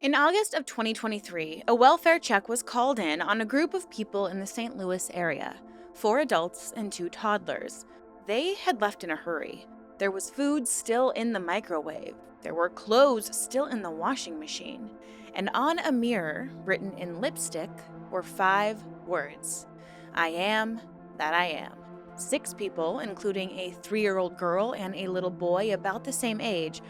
In August of 2023, a welfare check was called in on a group of people in the St. Louis area, 4 adults and 2 toddlers. They had left in a hurry. There was food still in the microwave. There were clothes still in the washing machine. And on a mirror, written in lipstick, were 5 words: I am that I am. 6 people, including a 3-year-old girl and a little boy about the same age,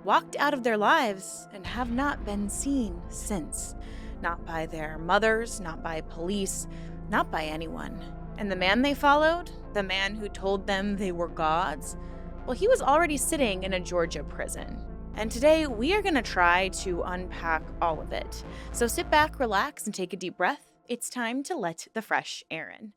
walked out of their lives and have not been seen since. Not by their mothers, not by police, not by anyone. And the man they followed, the man who told them they were gods, well, he was already sitting in a Georgia prison. And today we are going to try to unpack all of it. So sit back, relax, and take a deep breath. It's time to let the fresh air in.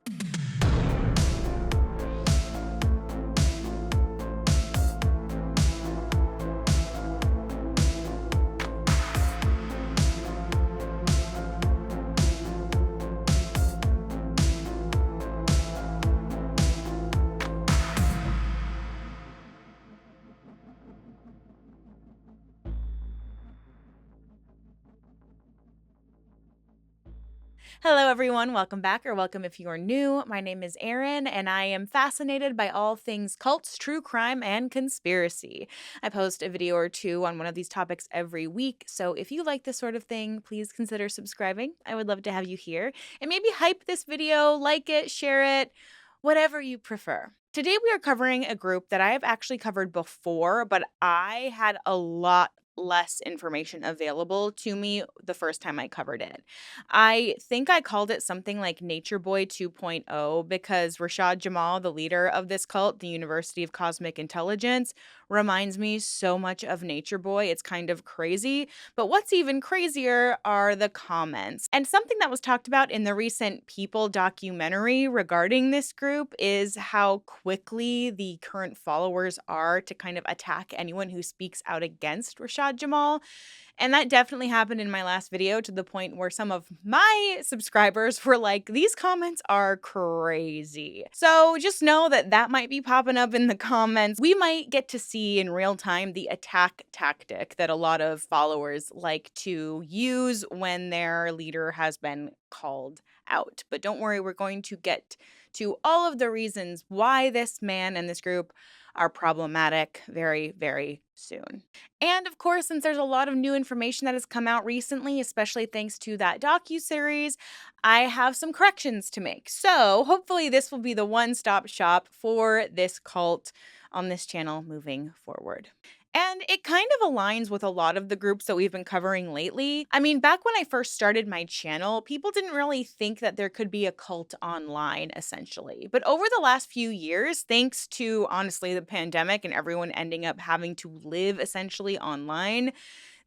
Hello, everyone. Welcome back, or welcome if you are new. My name is Erin, and I am fascinated by all things cults, true crime, and conspiracy. I post a video or two on one of these topics every week, so if you like this sort of thing, please consider subscribing. I would love to have you here. And maybe hype this video, like it, share it, whatever you prefer. Today, we are covering a group that I have actually covered before, but I had a lot less information available to me the first time I covered it. I think I called it something like Nature Boy 2.0 because Rashad Jamal, the leader of this cult, the University of Cosmic Intelligence, reminds me so much of Nature Boy. It's kind of crazy. But what's even crazier are the comments. And something that was talked about in the recent People documentary regarding this group is how quickly the current followers are to kind of attack anyone who speaks out against Rashad Jamal. And that definitely happened in my last video, to the point where some of my subscribers were like, these comments are crazy. So just know that that might be popping up in the comments. We might get to see in real time the attack tactic that a lot of followers like to use when their leader has been called out. But don't worry, we're going to get to all of the reasons why this man and this group are problematic very, very soon. And of course, since there's a lot of new information that has come out recently, especially thanks to that docuseries, I have some corrections to make. So hopefully this will be the one-stop shop for this cult on this channel moving forward. And it kind of aligns with a lot of the groups that we've been covering lately. I mean, back when I first started my channel, people didn't really think that there could be a cult online, essentially. But over the last few years, thanks to, honestly, the pandemic and everyone ending up having to live essentially online,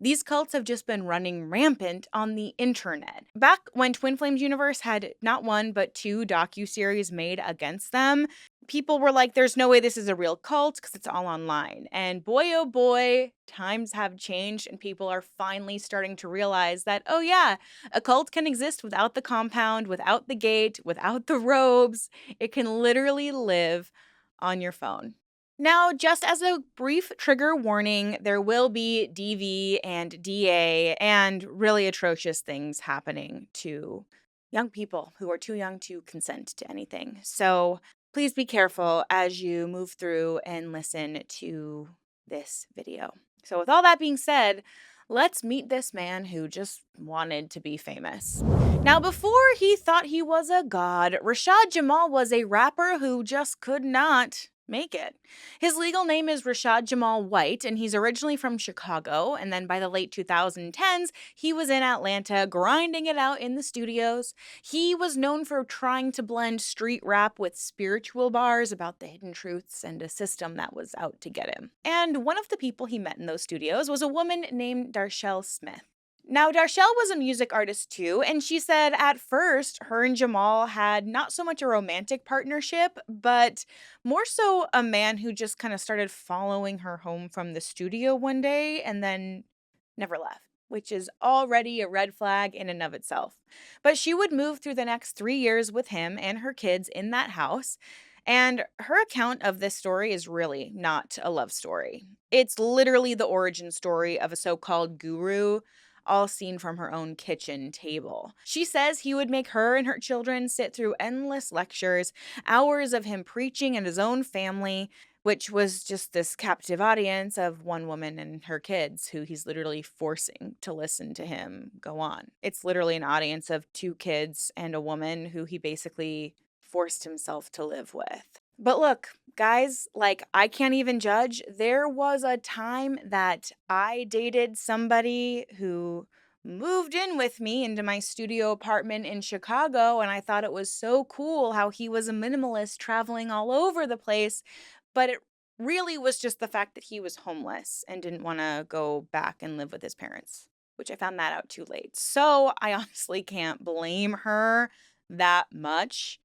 these cults have just been running rampant on the internet. Back when Twin Flames Universe had not one, but 2 docuseries made against them, people were like, there's no way this is a real cult because it's all online. And boy, oh boy, times have changed and people are finally starting to realize that, oh yeah, a cult can exist without the compound, without the gate, without the robes. It can literally live on your phone. Now, just as a brief trigger warning, there will be DV and DA and really atrocious things happening to young people who are too young to consent to anything. So please be careful as you move through and listen to this video. So with all that being said, let's meet this man who just wanted to be famous. Now, before he thought he was a god, Rashad Jamal was a rapper who just could not make it. His legal name is Rashad Jamal White, and he's originally from Chicago, and then by the late 2010s, he was in Atlanta grinding it out in the studios. He was known for trying to blend street rap with spiritual bars about the hidden truths and a system that was out to get him. And one of the people he met in those studios was a woman named Darchelle Smith. Now, Darchelle was a music artist too, and she said at first her and Jamal had not so much a romantic partnership, but more so a man who just kind of started following her home from the studio one day and then never left, which is already a red flag in and of itself. But she would move through the next 3 years with him and her kids in that house. And her account of this story is really not a love story. It's literally the origin story of a so-called guru all seen from her own kitchen table. She says he would make her and her children sit through endless lectures, hours of him preaching at his own family, which was just this captive audience of one woman and her kids who he's literally forcing to listen to him go on. It's literally an audience of two kids and a woman who he basically forced himself to live with. But look, guys, like, I can't even judge. There was a time that I dated somebody who moved in with me into my studio apartment in Chicago, and I thought it was so cool how he was a minimalist traveling all over the place. But it really was just the fact that he was homeless and didn't want to go back and live with his parents, which I found that out too late. So I honestly can't blame her that much.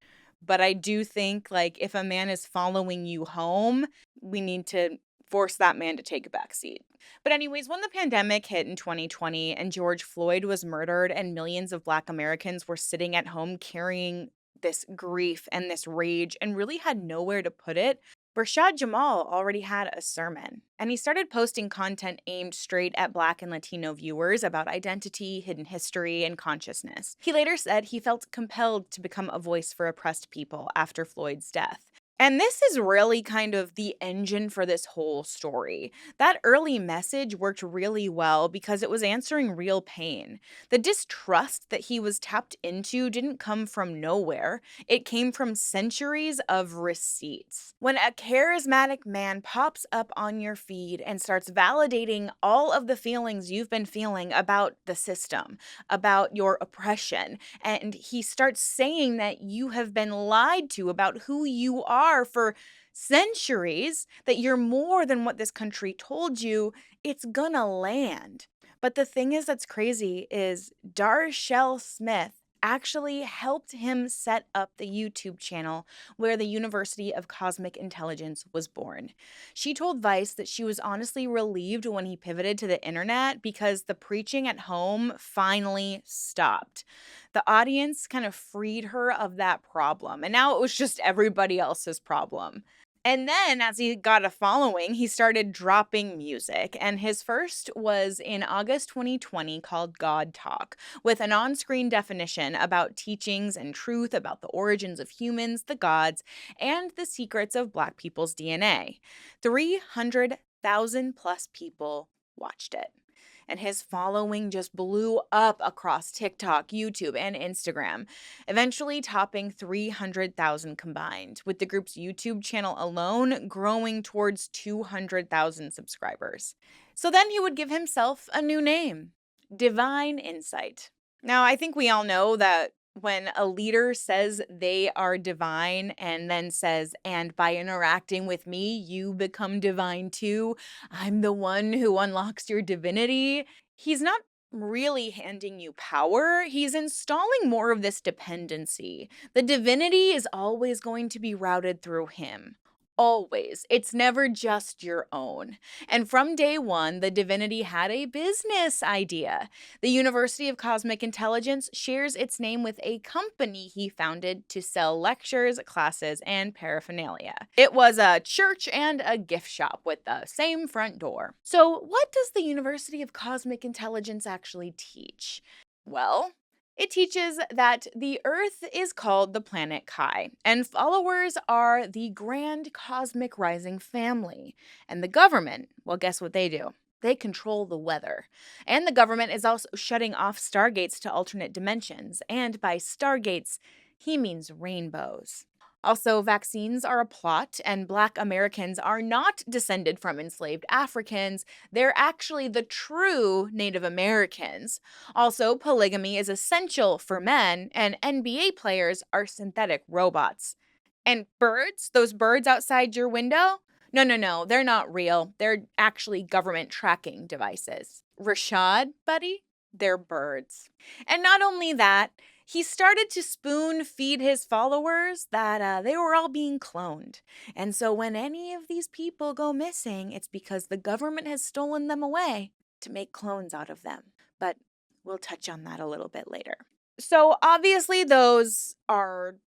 But I do think, like, if a man is following you home, we need to force that man to take a back seat. But anyways, when the pandemic hit in 2020 and George Floyd was murdered and millions of Black Americans were sitting at home carrying this grief and this rage and really had nowhere to put it, Rashad Jamal already had a sermon, and he started posting content aimed straight at Black and Latino viewers about identity, hidden history, and consciousness. He later said he felt compelled to become a voice for oppressed people after Floyd's death. And this is really kind of the engine for this whole story. That early message worked really well because it was answering real pain. The distrust that he was tapped into didn't come from nowhere. It came from centuries of receipts. When a charismatic man pops up on your feed and starts validating all of the feelings you've been feeling about the system, about your oppression, and he starts saying that you have been lied to about who you are for centuries, that you're more than what this country told you, it's gonna land. But the thing is that's crazy is Darshell Smith actually helped him set up the YouTube channel where the University of Cosmic Intelligence was born. She told Vice that she was honestly relieved when he pivoted to the internet because the preaching at home finally stopped. The audience kind of freed her of that problem, and now it was just everybody else's problem. And then, as he got a following, he started dropping music. And his first was in August 2020 called God Talk, with an on screen definition about teachings and truth about the origins of humans, the gods, and the secrets of Black people's DNA. 300,000 plus people watched it. And his following just blew up across TikTok, YouTube, and Instagram, eventually topping 300,000 combined, with the group's YouTube channel alone growing towards 200,000 subscribers. So then he would give himself a new name, Divine Insight. Now, I think we all know that when a leader says they are divine and then says, and by interacting with me, you become divine too, I'm the one who unlocks your divinity, he's not really handing you power. He's installing more of this dependency. The divinity is always going to be routed through him. Always. It's never just your own. And from day one, the divinity had a business idea. The University of Cosmic Intelligence shares its name with a company he founded to sell lectures, classes, and paraphernalia. It was a church and a gift shop with the same front door. So, what does the University of Cosmic Intelligence actually teach? Well, it teaches that the Earth is called the planet Kai, and followers are the grand cosmic rising family. And the government, well, guess what they do? They control the weather. And the government is also shutting off stargates to alternate dimensions. And by stargates, he means rainbows. Also, vaccines are a plot, and Black Americans are not descended from enslaved Africans. They're actually the true Native Americans. Also, polygamy is essential for men, and NBA players are synthetic robots. And birds, those birds outside your window? No, they're not real. They're actually government tracking devices. Rashad, buddy, they're birds. And not only that, he started to spoon feed his followers that they were all being cloned. And so when any of these people go missing, it's because the government has stolen them away to make clones out of them. But we'll touch on that a little bit later. So obviously those are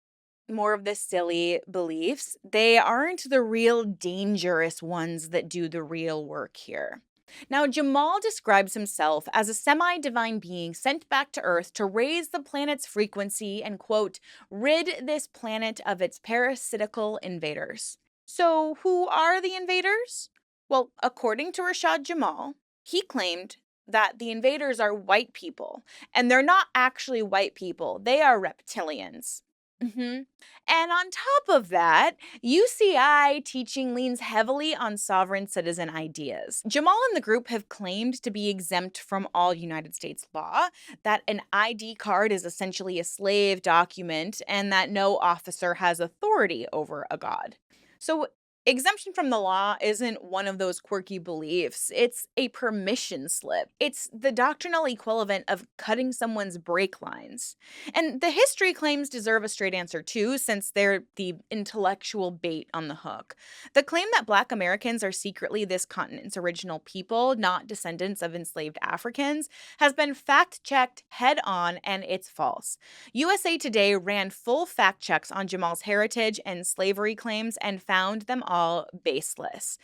more of the silly beliefs. They aren't the real dangerous ones that do the real work here. Now, Jamal describes himself as a semi divine being sent back to Earth to raise the planet's frequency and, quote, rid this planet of its parasitical invaders. So, who are the invaders? Well, according to Rashad Jamal, he claimed that the invaders are white people, and they're not actually white people, they are reptilians. hmm And on top of that, UCI teaching leans heavily on sovereign citizen ideas. Jamal and the group have claimed to be exempt from all United States law, that an ID card is essentially a slave document, and that no officer has authority over a god. So, exemption from the law isn't one of those quirky beliefs. It's a permission slip. It's the doctrinal equivalent of cutting someone's brake lines. And the history claims deserve a straight answer too, since they're the intellectual bait on the hook. The claim that Black Americans are secretly this continent's original people, not descendants of enslaved Africans, has been fact checked head on, and it's false. USA Today ran full fact checks on Jamal's heritage and slavery claims and found them all baseless.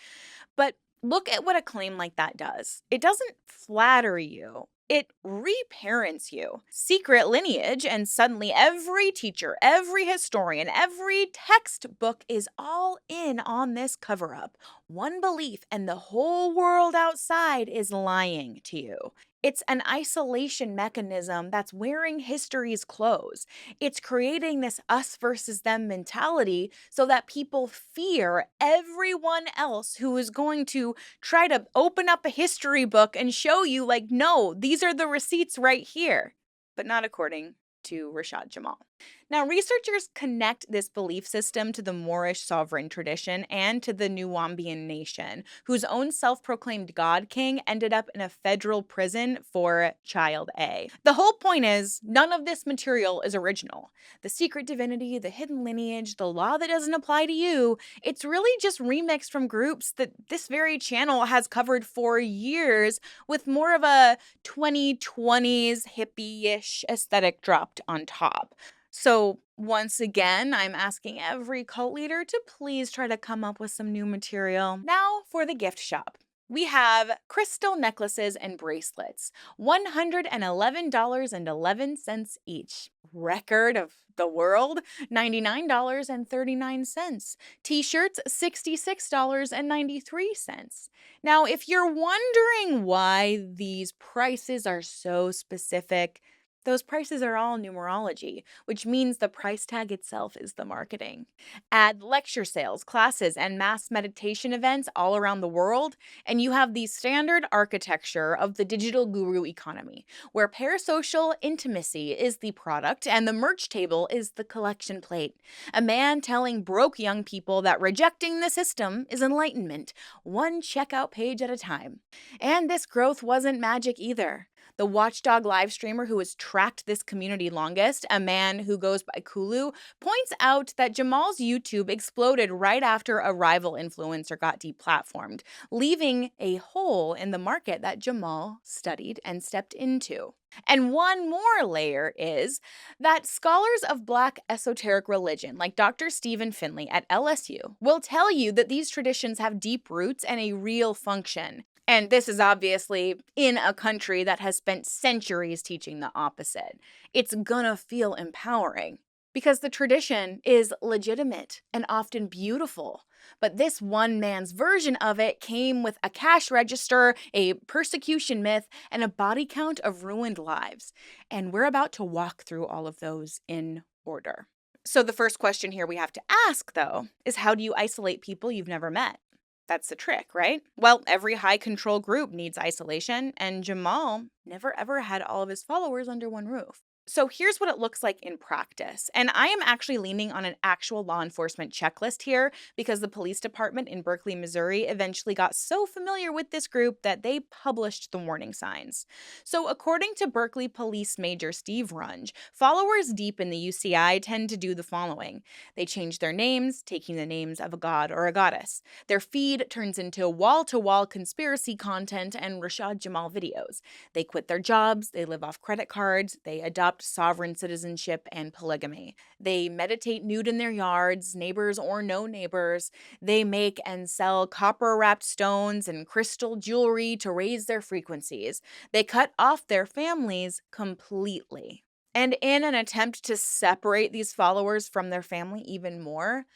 But look at what a claim like that does. It doesn't flatter you. It reparents you. Secret lineage, and suddenly every teacher, every historian, every textbook is all in on this cover up. One belief, and the whole world outside is lying to you. It's an isolation mechanism that's wearing history's clothes. It's creating this us versus them mentality so that people fear everyone else who is going to try to open up a history book and show you, like, no, these are the receipts right here. But not according to Rashad Jamal. Now, researchers connect this belief system to the Moorish sovereign tradition and to the Nuwambian nation, whose own self-proclaimed god king ended up in a federal prison for child A. The whole point is, none of this material is original. The secret divinity, the hidden lineage, the law that doesn't apply to you, it's really just remixed from groups that this very channel has covered for years, with more of a 2020s hippie-ish aesthetic dropped on top. So, once again, I'm asking every cult leader to please try to come up with some new material. Now for the gift shop. We have crystal necklaces and bracelets, $111.11 each. Record of the world, $99.39. T-shirts, $66.93. Now, if you're wondering why these prices are so specific, those prices are all numerology, which means the price tag itself is the marketing. Add lecture sales, classes, and mass meditation events all around the world, and you have the standard architecture of the digital guru economy, where parasocial intimacy is the product and the merch table is the collection plate. A man telling broke young people that rejecting the system is enlightenment, one checkout page at a time. And this growth wasn't magic either. The Watchdog live streamer who has tracked this community longest, a man who goes by Kulu, points out that Jamal's YouTube exploded right after a rival influencer got deplatformed, leaving a hole in the market that Jamal studied and stepped into. And one more layer is that scholars of Black esoteric religion, like Dr. Stephen Finley at LSU, will tell you that these traditions have deep roots and a real function. And this is obviously in a country that has spent centuries teaching the opposite. It's gonna feel empowering because the tradition is legitimate and often beautiful. But this one man's version of it came with a cash register, a persecution myth, and a body count of ruined lives. And we're about to walk through all of those in order. So the first question here we have to ask, though, is how do you isolate people you've never met? That's the trick, right? Well, every high control group needs isolation, and Jamal never ever had all of his followers under one roof. So here's what it looks like in practice. And I am actually leaning on an actual law enforcement checklist here because the police department in Berkeley, Missouri eventually got so familiar with this group that they published the warning signs. So according to Berkeley Police Major Steve Runge, followers deep in the UCI tend to do the following. They change their names, taking the names of a god or a goddess. Their feed turns into wall-to-wall conspiracy content and Rashad Jamal videos. They quit their jobs, they live off credit cards, they adopt adopt sovereign citizenship and polygamy. They meditate nude in their yards, neighbors or no neighbors. They make and sell copper-wrapped stones and crystal jewelry to raise their frequencies. They cut off their families completely. And in an attempt to separate these followers from their family even more,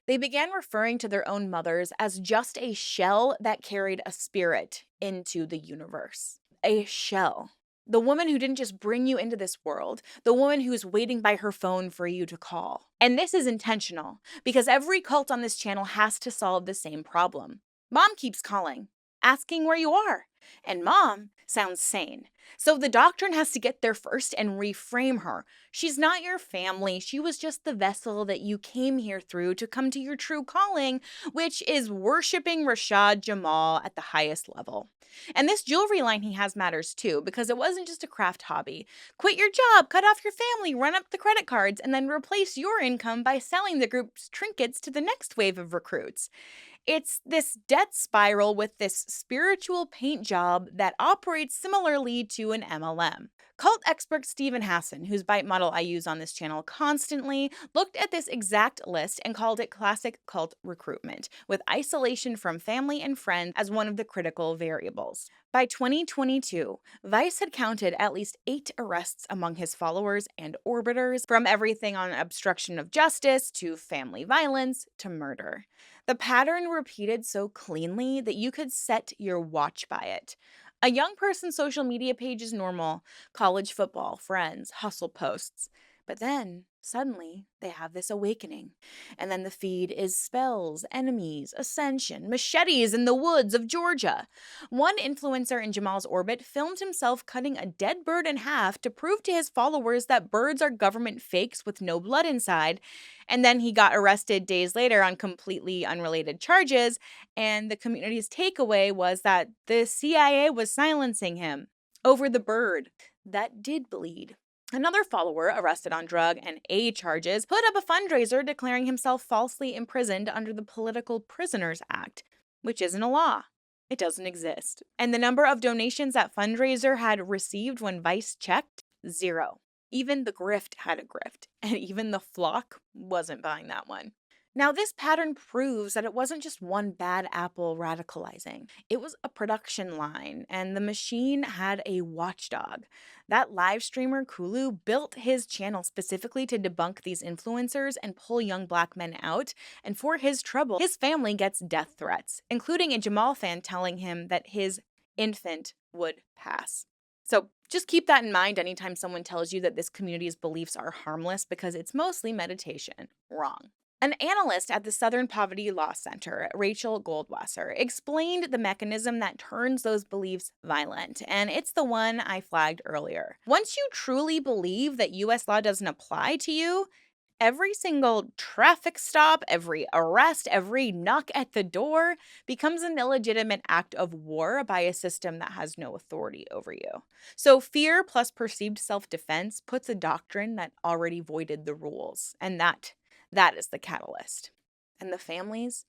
they began referring to their own mothers as just a shell that carried a spirit into the universe. A shell. The woman who didn't just bring you into this world, the woman who's waiting by her phone for you to call. And this is intentional because every cult on this channel has to solve the same problem. Mom keeps calling, asking where you are, and mom sounds sane. So the doctrine has to get there first and reframe her. She's not your family. She was just the vessel that you came here through to come to your true calling, which is worshiping Rashad Jamal at the highest level. And this jewelry line he has matters too, because it wasn't just a craft hobby. Quit your job, cut off your family, run up the credit cards, and then replace your income by selling the group's trinkets to the next wave of recruits. It's this debt spiral with this spiritual paint job that operates similarly to an MLM. Cult expert Stephen Hassan, whose bite model I use on this channel constantly, looked at this exact list and called it classic cult recruitment, with isolation from family and friends as one of the critical variables. By 2022, Vice had counted at least 8 arrests among his followers and orbiters, from everything on obstruction of justice to family violence to murder. The pattern repeated so cleanly that you could set your watch by it. A young person's social media page is normal: college football, friends, hustle posts. But then, suddenly, they have this awakening. And then the feed is spells, enemies, ascension, machetes in the woods of Georgia. One influencer in Jamal's orbit filmed himself cutting a dead bird in half to prove to his followers that birds are government fakes with no blood inside. And then he got arrested days later on completely unrelated charges, and the community's takeaway was that the CIA was silencing him over the bird that did bleed. Another follower, arrested on drug and aid charges, put up a fundraiser declaring himself falsely imprisoned under the Political Prisoners Act, which isn't a law. It doesn't exist. And the number of donations that fundraiser had received when Vice checked? 0. Even the grift had a grift, and even the flock wasn't buying that one. Now, this pattern proves that it wasn't just one bad apple radicalizing. It was a production line, and the machine had a watchdog. That live streamer, Kulu, built his channel specifically to debunk these influencers and pull young black men out, and for his trouble, his family gets death threats, including a Jamal fan telling him that his infant would pass. So just keep that in mind anytime someone tells you that this community's beliefs are harmless, because it's mostly meditation. Wrong. An analyst at the Southern Poverty Law Center, Rachel Goldwasser, explained the mechanism that turns those beliefs violent, and it's the one I flagged earlier. Once you truly believe that U.S. law doesn't apply to you, every single traffic stop, every arrest, every knock at the door becomes an illegitimate act of war by a system that has no authority over you. So fear plus perceived self-defense puts a doctrine that already voided the rules, and that is the catalyst. And the families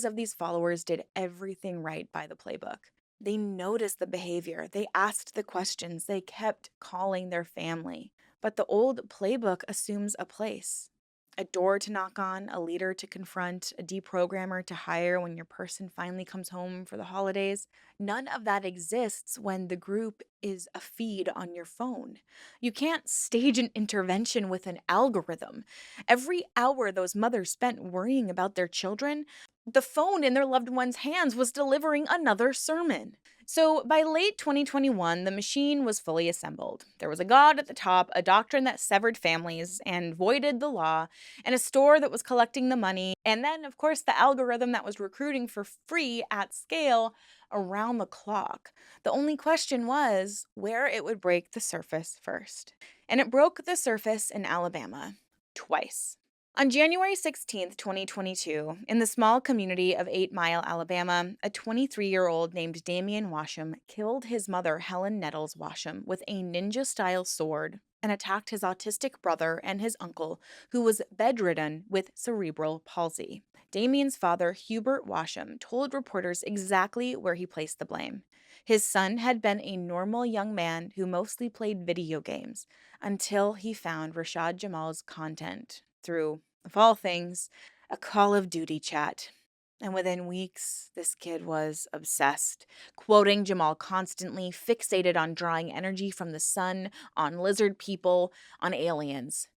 of these followers did everything right by the playbook. They noticed the behavior, they asked the questions, they kept calling their family. But the old playbook assumes a place. A door to knock on, a leader to confront, a deprogrammer to hire when your person finally comes home for the holidays. None of that exists when the group is a feed on your phone. You can't stage an intervention with an algorithm. Every hour those mothers spent worrying about their children, the phone in their loved one's hands was delivering another sermon. So by late 2021, the machine was fully assembled. There was a god at the top, a doctrine that severed families and voided the law, and a store that was collecting the money, and then, of course, the algorithm that was recruiting for free at scale around the clock. The only question was where it would break the surface first. And it broke the surface in Alabama twice. On January 16, 2022, in the small community of 8 Mile, Alabama, a 23-year-old named Damian Washam killed his mother, Helen Nettles Washam, with a ninja-style sword and attacked his autistic brother and his uncle, who was bedridden with cerebral palsy. Damian's father, Hubert Washam, told reporters exactly where he placed the blame. His son had been a normal young man who mostly played video games until he found Rashad Jamal's content through, of all things, a Call of Duty chat. And within weeks, this kid was obsessed, quoting Jamal constantly, fixated on drawing energy from the sun, on lizard people, on aliens.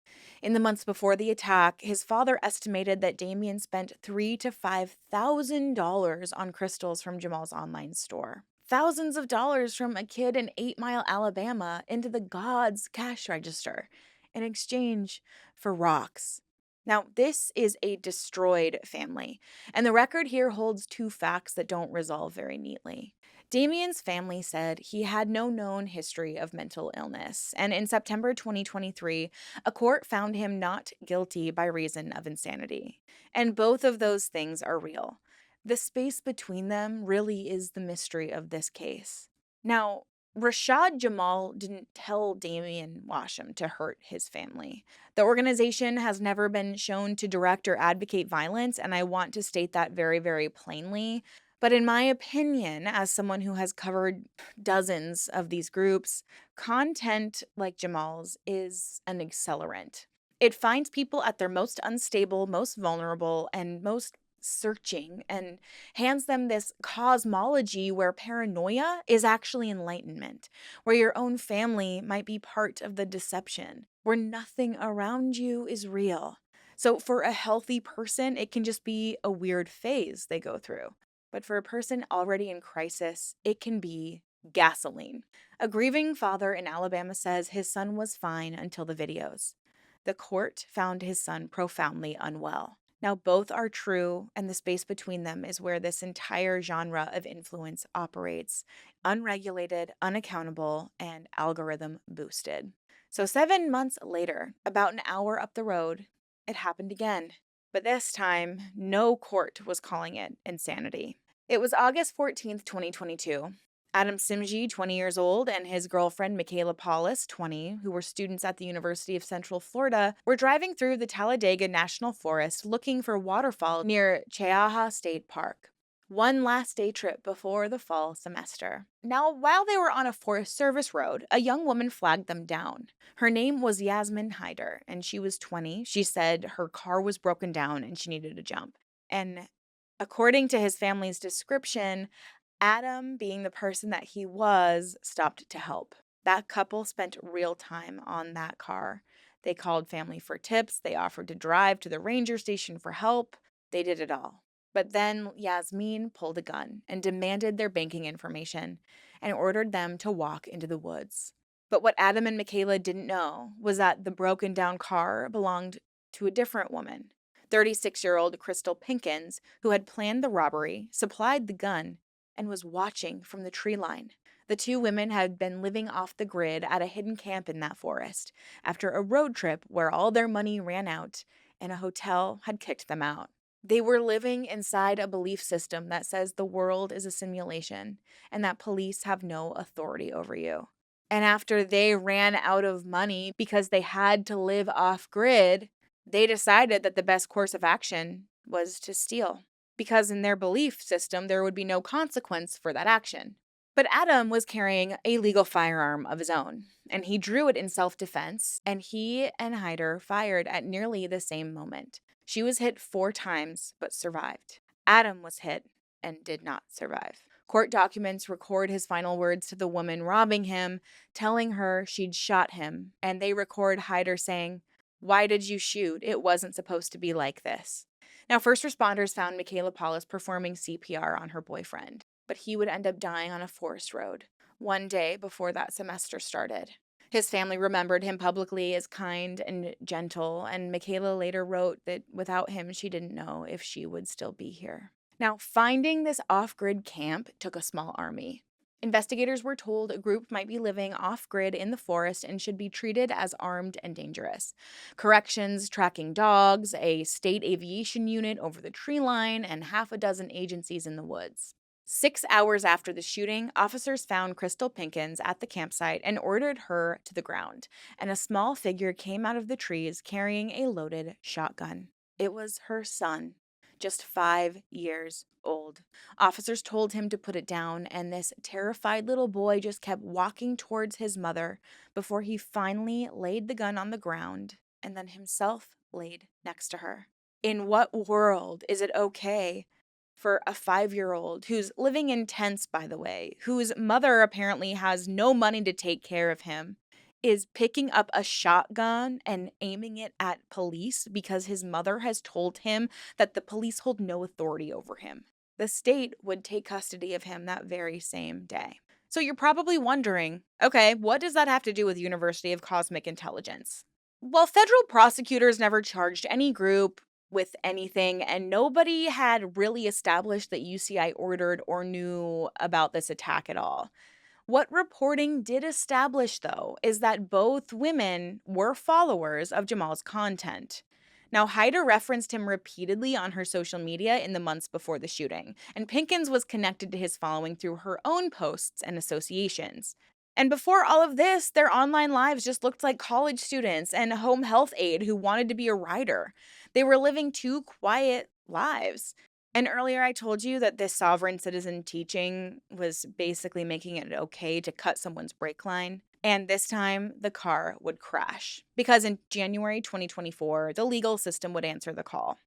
In the months before the attack, his father estimated that Damien spent $3,000 to $5,000 on crystals from Jamal's online store. Thousands of dollars from a kid in 8 Mile, Alabama into the God's cash register in exchange for rocks. Now, this is a destroyed family, and the record here holds two facts that don't resolve very neatly. Damien's family said he had no known history of mental illness, and in September 2023, a court found him not guilty by reason of insanity. And both of those things are real. The space between them really is the mystery of this case. Now, Rashad Jamal didn't tell Damien Washam to hurt his family. The organization has never been shown to direct or advocate violence, and I want to state that very, very plainly. But in my opinion, as someone who has covered dozens of these groups, content like Jamal's is an accelerant. It finds people at their most unstable, most vulnerable, and most searching, and hands them this cosmology where paranoia is actually enlightenment, where your own family might be part of the deception, where nothing around you is real. So for a healthy person, it can just be a weird phase they go through. But for a person already in crisis, it can be gasoline. A grieving father in Alabama says his son was fine until the videos. The court found his son profoundly unwell. Now, both are true, and the space between them is where this entire genre of influence operates unregulated, unaccountable, and algorithm boosted. So, 7 months later, about an hour up the road, it happened again. But this time, no court was calling it insanity. It was August 14th, 2022. Adam Simji, 20 years old, and his girlfriend Mikayla Paulus, 20, who were students at the University of Central Florida, were driving through the Talladega National Forest looking for waterfall near Cheaha State Park. One last day trip before the fall semester. Now, while they were on a Forest Service road, a young woman flagged them down. Her name was Yasmin Hyder, and she was 20. She said her car was broken down and she needed a jump. And according to his family's description, Adam, being the person that he was, stopped to help. That couple spent real time on that car. They called family for tips. They offered to drive to the ranger station for help. They did it all. But then Yasmin pulled a gun and demanded their banking information and ordered them to walk into the woods. But what Adam and Mikayla didn't know was that the broken down car belonged to a different woman, 36-year-old Crystal Pinkins, who had planned the robbery, supplied the gun, and was watching from the tree line. The two women had been living off the grid at a hidden camp in that forest after a road trip where all their money ran out and a hotel had kicked them out. They were living inside a belief system that says the world is a simulation and that police have no authority over you. And after they ran out of money because they had to live off grid, they decided that the best course of action was to steal, because in their belief system, there would be no consequence for that action. But Adam was carrying a legal firearm of his own, and he drew it in self-defense, and he and Hyder fired at nearly the same moment. She was hit 4 times, but survived. Adam was hit and did not survive. Court documents record his final words to the woman robbing him, telling her she'd shot him, and they record Hyder saying, "Why did you shoot? It wasn't supposed to be like this." Now, first responders found Mikayla Paulus performing CPR on her boyfriend, but he would end up dying on a forest road one day before that semester started. His family remembered him publicly as kind and gentle, and Mikayla later wrote that without him, she didn't know if she would still be here. Now, finding this off-grid camp took a small army. Investigators were told a group might be living off-grid in the forest and should be treated as armed and dangerous. Corrections, tracking dogs, a state aviation unit over the tree line, and half a dozen agencies in the woods. 6 hours after the shooting, officers found Crystal Pinkins at the campsite and ordered her to the ground, and a small figure came out of the trees carrying a loaded shotgun. It was her son, just 5 years old. Officers told him to put it down, and this terrified little boy just kept walking towards his mother before he finally laid the gun on the ground and then himself laid next to her. In what world is it okay for a 5-year-old who's living in tents, by the way, whose mother apparently has no money to take care of him, is picking up a shotgun and aiming it at police because his mother has told him that the police hold no authority over him? The state would take custody of him that very same day. So you're probably wondering, okay, what does that have to do with University of Cosmic Intelligence? Well, federal prosecutors never charged any group with anything, and nobody had really established that UCI ordered or knew about this attack at all. What reporting did establish, though, is that both women were followers of Jamal's content. Now, Hyder referenced him repeatedly on her social media in the months before the shooting, and Pinkins was connected to his following through her own posts and associations. And before all of this, their online lives just looked like college students and a home health aide who wanted to be a writer. They were living two quiet lives. And earlier I told you that this sovereign citizen teaching was basically making it okay to cut someone's brake line. And this time the car would crash because in January 2024, the legal system would answer the call.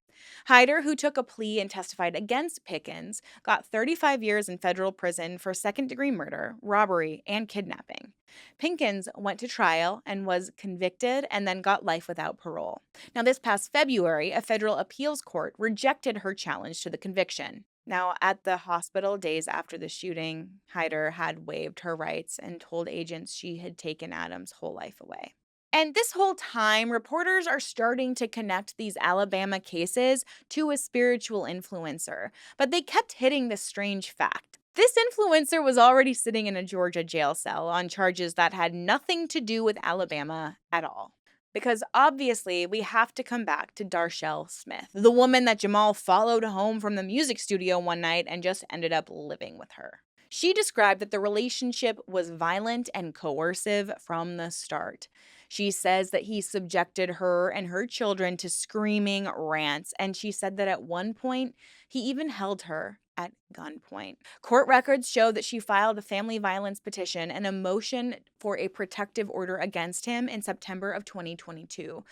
Hyder, who took a plea and testified against Pickens, got 35 years in federal prison for second-degree murder, robbery, and kidnapping. Pinkins went to trial and was convicted and then got life without parole. Now, this past February, a federal appeals court rejected her challenge to the conviction. Now, at the hospital days after the shooting, Hyder had waived her rights and told agents she had taken Adam's whole life away. And this whole time, reporters are starting to connect these Alabama cases to a spiritual influencer, but they kept hitting this strange fact. This influencer was already sitting in a Georgia jail cell on charges that had nothing to do with Alabama at all. Because obviously, we have to come back to Darshell Smith, the woman that Jamal followed home from the music studio one night and just ended up living with her. She described that the relationship was violent and coercive from the start. She says that he subjected her and her children to screaming rants, and she said that at one point, he even held her at gunpoint. Court records show that she filed a family violence petition and a motion for a protective order against him in September of 2022,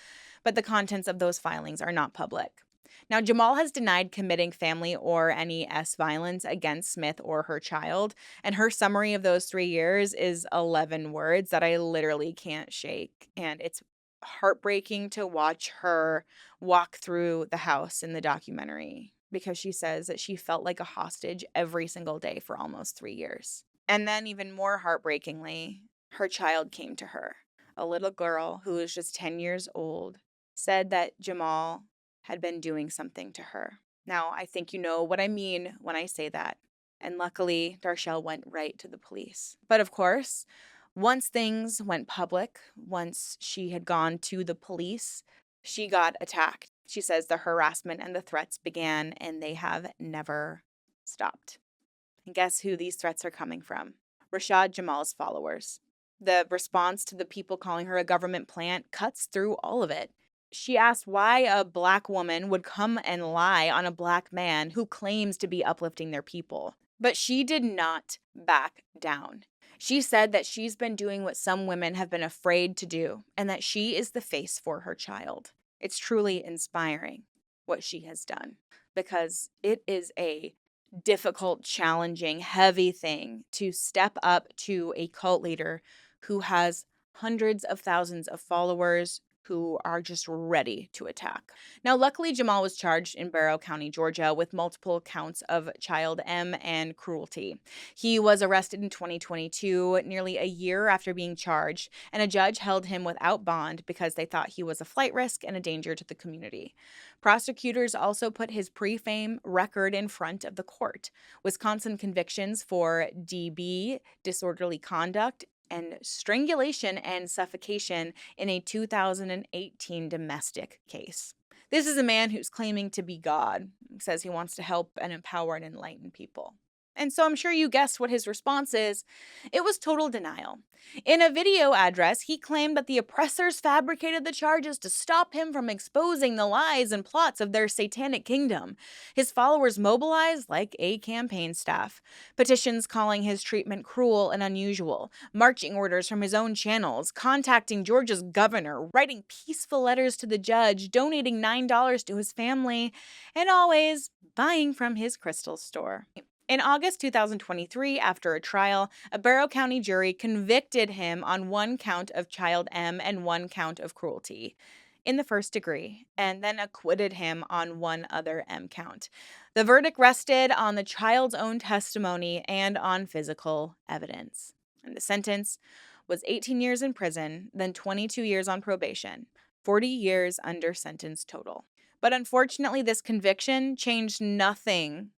but the contents of those filings are not public. Now, Jamal has denied committing family or any violence against Smith or her child, and her summary of those 3 years is 11 words that I literally can't shake, and it's heartbreaking to watch her walk through the house in the documentary because she says that she felt like a hostage every single day for almost 3 years. And then even more heartbreakingly, her child came to her. A little girl who was just 10 years old said that Jamal had been doing something to her. Now, I think you know what I mean when I say that. And luckily, Darshell went right to the police. But of course, once things went public, once she had gone to the police, she got attacked. She says the harassment and the threats began, and they have never stopped. And guess who these threats are coming from? Rashad Jamal's followers. The response to the people calling her a government plant cuts through all of it. She asked why a Black woman would come and lie on a Black man who claims to be uplifting their people. But she did not back down. She said that she's been doing what some women have been afraid to do, and that she is the face for her child. It's truly inspiring what she has done, because it is a difficult, challenging, heavy thing to step up to a cult leader who has hundreds of thousands of followers who are just ready to attack. Now, luckily, Jamal was charged in Barrow County, Georgia, with multiple counts of child M and cruelty. He was arrested in 2022, nearly a year after being charged, and a judge held him without bond because they thought he was a flight risk and a danger to the community. Prosecutors also put his pre-fame record in front of the court. Wisconsin convictions for DB, disorderly conduct, and strangulation and suffocation in a 2018 domestic case. This is a man who's claiming to be God, says he wants to help and empower and enlighten people. And so I'm sure you guessed what his response is. It was total denial. In a video address, he claimed that the oppressors fabricated the charges to stop him from exposing the lies and plots of their satanic kingdom. His followers mobilized like a campaign staff. Petitions calling his treatment cruel and unusual, marching orders from his own channels, contacting Georgia's governor, writing peaceful letters to the judge, donating $9 to his family, and always buying from his crystal store. In August 2023, after a trial, a Barrow County jury convicted him on one count of child M and one count of cruelty in the first degree, and then acquitted him on one other M count. The verdict rested on the child's own testimony and on physical evidence. And the sentence was 18 years in prison, then 22 years on probation, 40 years under sentence total. But unfortunately, this conviction changed nothing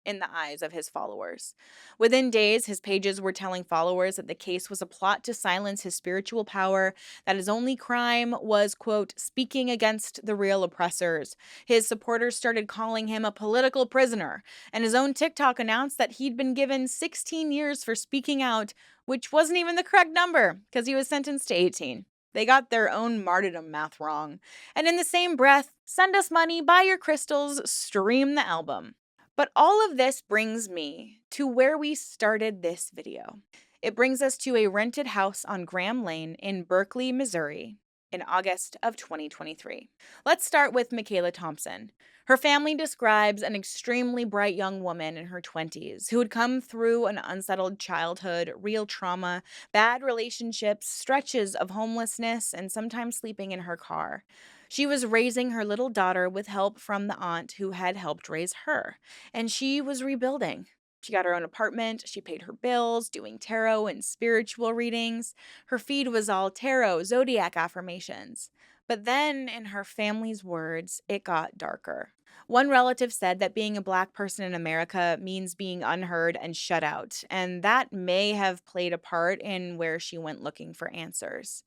in the eyes of his followers. Within days, his pages were telling followers that the case was a plot to silence his spiritual power, that his only crime was, quote, speaking against the real oppressors. His supporters started calling him a political prisoner, and his own TikTok announced that he'd been given 16 years for speaking out, which wasn't even the correct number, because he was sentenced to 18. They got their own martyrdom math wrong. And in the same breath, send us money, buy your crystals, stream the album. But all of this brings me to where we started this video. It brings us to a rented house on Graham Lane in Berkeley, Missouri, in August of 2023. Let's start with Mikayla Thompson. Her family describes an extremely bright young woman in her 20s who had come through an unsettled childhood, real trauma, bad relationships, stretches of homelessness, and sometimes sleeping in her car. She was raising her little daughter with help from the aunt who had helped raise her, and she was rebuilding. She got her own apartment, she paid her bills, doing tarot and spiritual readings. Her feed was all tarot, zodiac affirmations. But then, in her family's words, it got darker. One relative said that being a Black person in America means being unheard and shut out, and that may have played a part in where she went looking for answers.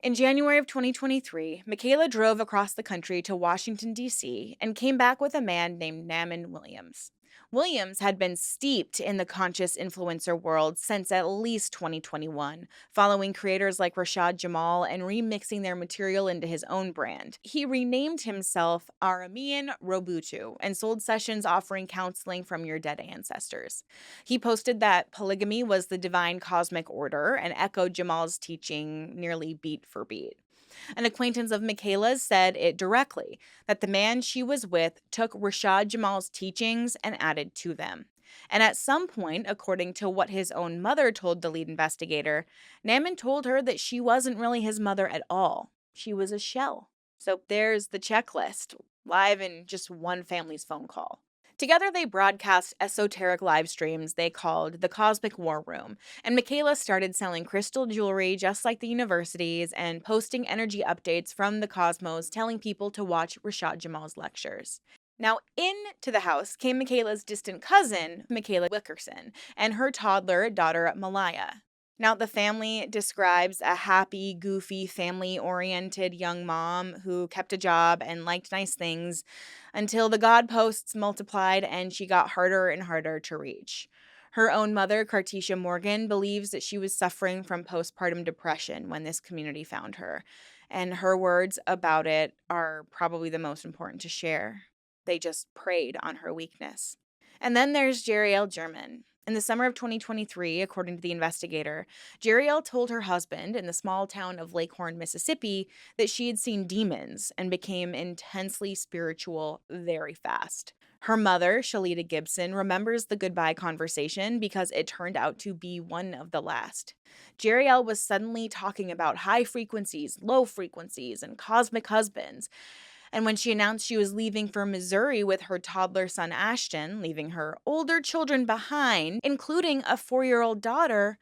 In January of 2023, Mikayla drove across the country to Washington, D.C., and came back with a man named Naaman Williams. Williams had been steeped in the conscious influencer world since at least 2021, following creators like Rashad Jamal and remixing their material into his own brand. He renamed himself Aramean Robutu and sold sessions offering counseling from your dead ancestors. He posted that polygamy was the divine cosmic order and echoed Jamal's teaching nearly beat for beat. An acquaintance of Mikayla's said it directly, that the man she was with took Rashad Jamal's teachings and added to them. And at some point, according to what his own mother told the lead investigator, Naaman told her that she wasn't really his mother at all. She was a shell. So there's the checklist, live in just one family's phone call. Together, they broadcast esoteric live streams they called the Cosmic War Room, and Mikayla started selling crystal jewelry just like the universities and posting energy updates from the cosmos, telling people to watch Rashad Jamal's lectures. Now, into the house came Mikayla's distant cousin, Mikayla Wickerson, and her toddler daughter, Malaiyah. Now, the family describes a happy, goofy, family-oriented young mom who kept a job and liked nice things until the God posts multiplied and she got harder and harder to reach. Her own mother, Cartesia Morgan, believes that she was suffering from postpartum depression when this community found her, and her words about it are probably the most important to share. They just preyed on her weakness. And then there's Gerrielle German. In the summer of 2023, according to the investigator, Gerrielle told her husband in the small town of Lake Horn, Mississippi, that she had seen demons and became intensely spiritual very fast. Her mother, Shalita Gibson, remembers the goodbye conversation because it turned out to be one of the last. Gerrielle was suddenly talking about high frequencies, low frequencies, and cosmic husbands. And when she announced she was leaving for Missouri with her toddler son Ashton, leaving her older children behind, including a 4-year-old daughter,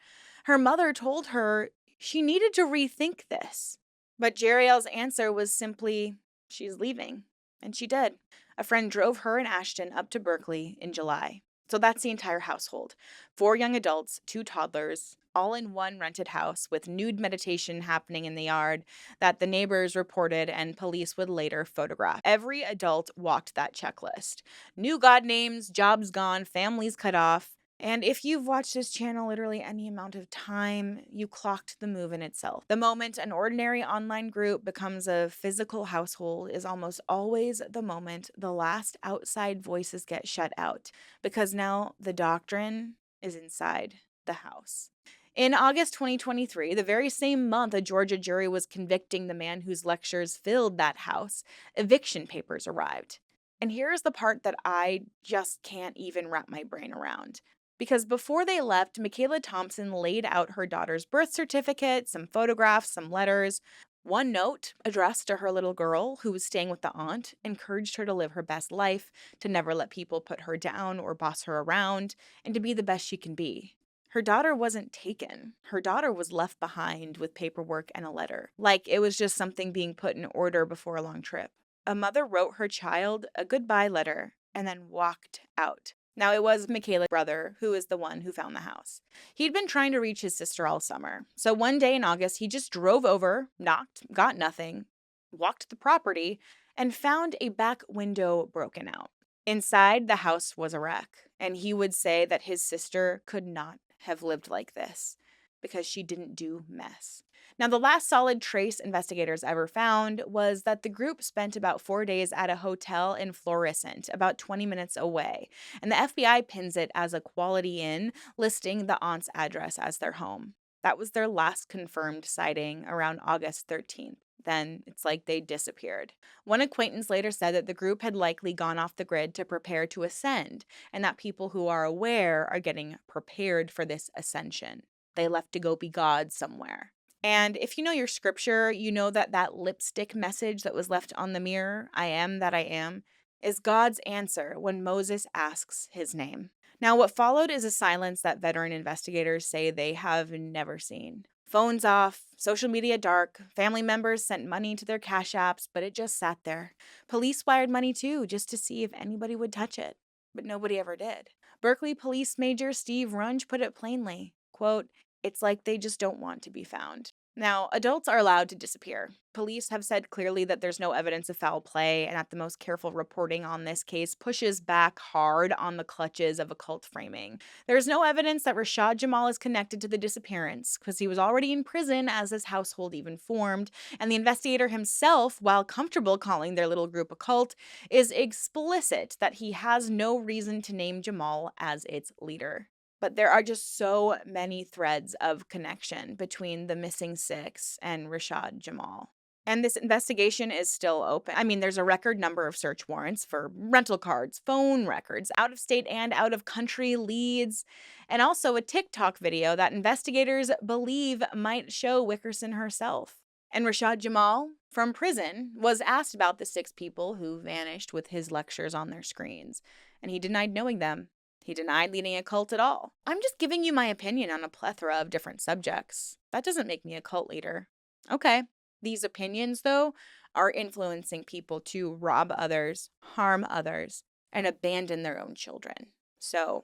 her mother told her she needed to rethink this. But Gerrielle's answer was simply, she's leaving. And she did. A friend drove her and Ashton up to Berkeley in July. So that's the entire household. 4 young adults, 2 toddlers, all in one rented house with nude meditation happening in the yard that the neighbors reported and police would later photograph. Every adult walked that checklist. New god names, jobs gone, families cut off. And if you've watched this channel literally any amount of time, you clocked the move in itself. The moment an ordinary online group becomes a physical household is almost always the moment the last outside voices get shut out, because now the doctrine is inside the house. In August 2023, the very same month a Georgia jury was convicting the man whose lectures filled that house, eviction papers arrived. And here's the part that I just can't even wrap my brain around. Because before they left, Mikayla Thompson laid out her daughter's birth certificate, some photographs, some letters. One note addressed to her little girl who was staying with the aunt encouraged her to live her best life, to never let people put her down or boss her around, and to be the best she can be. Her daughter wasn't taken. Her daughter was left behind with paperwork and a letter, like it was just something being put in order before a long trip. A mother wrote her child a goodbye letter and then walked out. Now, it was Mikayla's brother who is the one who found the house. He'd been trying to reach his sister all summer. So one day in August, he just drove over, knocked, got nothing, walked the property, and found a back window broken out. Inside, the house was a wreck, and he would say that his sister could not have lived like this because she didn't do mess. Now, the last solid trace investigators ever found was that the group spent about 4 days at a hotel in Florissant, about 20 minutes away, and the FBI pins it as a Quality Inn, listing the aunt's address as their home. That was their last confirmed sighting around August 13th. Then it's like they disappeared. One acquaintance later said that the group had likely gone off the grid to prepare to ascend, and that people who are aware are getting prepared for this ascension. They left to go be gods somewhere. And if you know your scripture, you know that that lipstick message that was left on the mirror, I am that I am, is God's answer when Moses asks his name. Now, what followed is a silence that veteran investigators say they have never seen. Phones off, social media dark, family members sent money to their cash apps, but it just sat there. Police wired money too, just to see if anybody would touch it, but nobody ever did. Berkeley Police Major Steve Runge put it plainly, quote, "It's like they just don't want to be found." Now, adults are allowed to disappear. Police have said clearly that there's no evidence of foul play, and that the most careful reporting on this case pushes back hard on the clutches of occult framing. There's no evidence that Rashad Jamal is connected to the disappearance, because he was already in prison as his household even formed, and the investigator himself, while comfortable calling their little group a cult, is explicit that he has no reason to name Jamal as its leader. But there are just so many threads of connection between the missing six and Rashad Jamal. And this investigation is still open. I mean, there's a record number of search warrants for rental cards, phone records, out of state and out of country leads, and also a TikTok video that investigators believe might show Wickerson herself. And Rashad Jamal, from prison, was asked about the 6 people who vanished with his lectures on their screens, and he denied knowing them. He denied leading a cult at all. I'm just giving you my opinion on a plethora of different subjects. That doesn't make me a cult leader. Okay. These opinions, though, are influencing people to rob others, harm others, and abandon their own children. So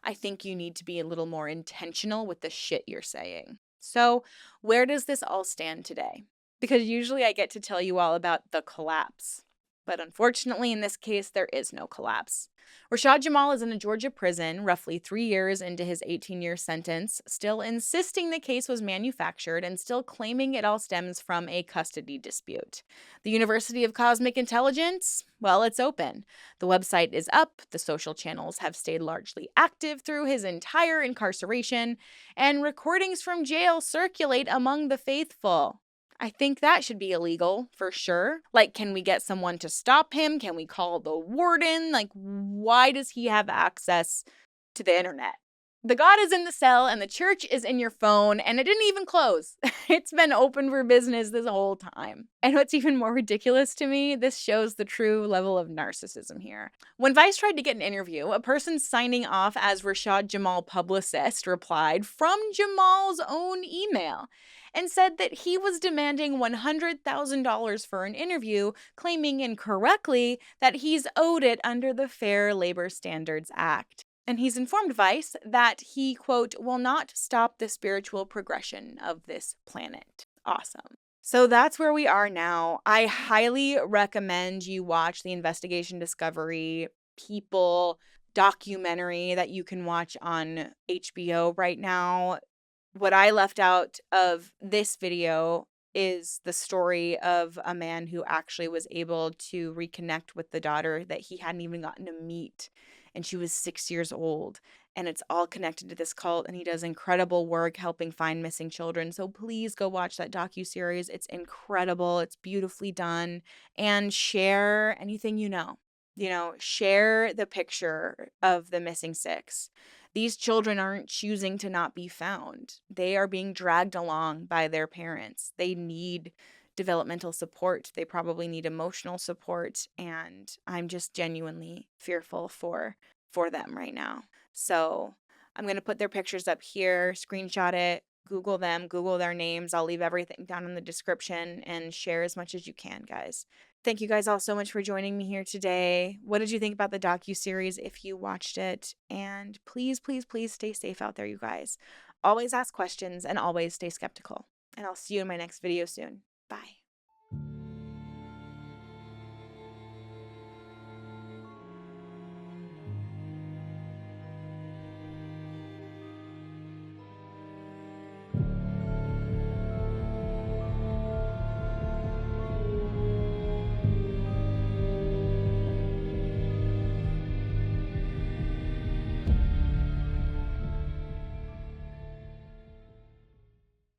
I think you need to be a little more intentional with the shit you're saying. So where does this all stand today? Because usually I get to tell you all about the collapse. But unfortunately, in this case, there is no collapse. Rashad Jamal is in a Georgia prison, roughly 3 years into his 18-year sentence, still insisting the case was manufactured and still claiming it all stems from a custody dispute. The University of Cosmic Intelligence? Well, it's open. The website is up, the social channels have stayed largely active through his entire incarceration, and recordings from jail circulate among the faithful. I think that should be illegal, for sure. Like, can we get someone to stop him? Can we call the warden? Like, why does he have access to the internet? The God is in the cell and the church is in your phone, and it didn't even close. It's been open for business this whole time. And what's even more ridiculous to me, this shows the true level of narcissism here. When Vice tried to get an interview, a person signing off as Rashad Jamal publicist replied from Jamal's own email and said that he was demanding $100,000 for an interview, claiming incorrectly that he's owed it under the Fair Labor Standards Act. And he's informed Vice that he, quote, will not stop the spiritual progression of this planet. Awesome. So that's where we are now. I highly recommend you watch the Investigation Discovery People documentary that you can watch on HBO right now. What I left out of this video is the story of a man who actually was able to reconnect with the daughter that he hadn't even gotten to meet, and she was 6 years old. And it's all connected to this cult, and he does incredible work helping find missing children. So please go watch that docuseries. It's incredible. It's beautifully done. And share anything you know. Share the picture of the missing six. These children aren't choosing to not be found. They are being dragged along by their parents. They need developmental support. They probably need emotional support, and I'm just genuinely fearful for them right now. So, I'm going to put their pictures up here, screenshot it, Google them, Google their names. I'll leave everything down in the description, and share as much as you can, guys. Thank you guys all so much for joining me here today. What did you think about the docuseries if you watched it? And please, please, please stay safe out there, you guys. Always ask questions and always stay skeptical. And I'll see you in my next video soon. Bye.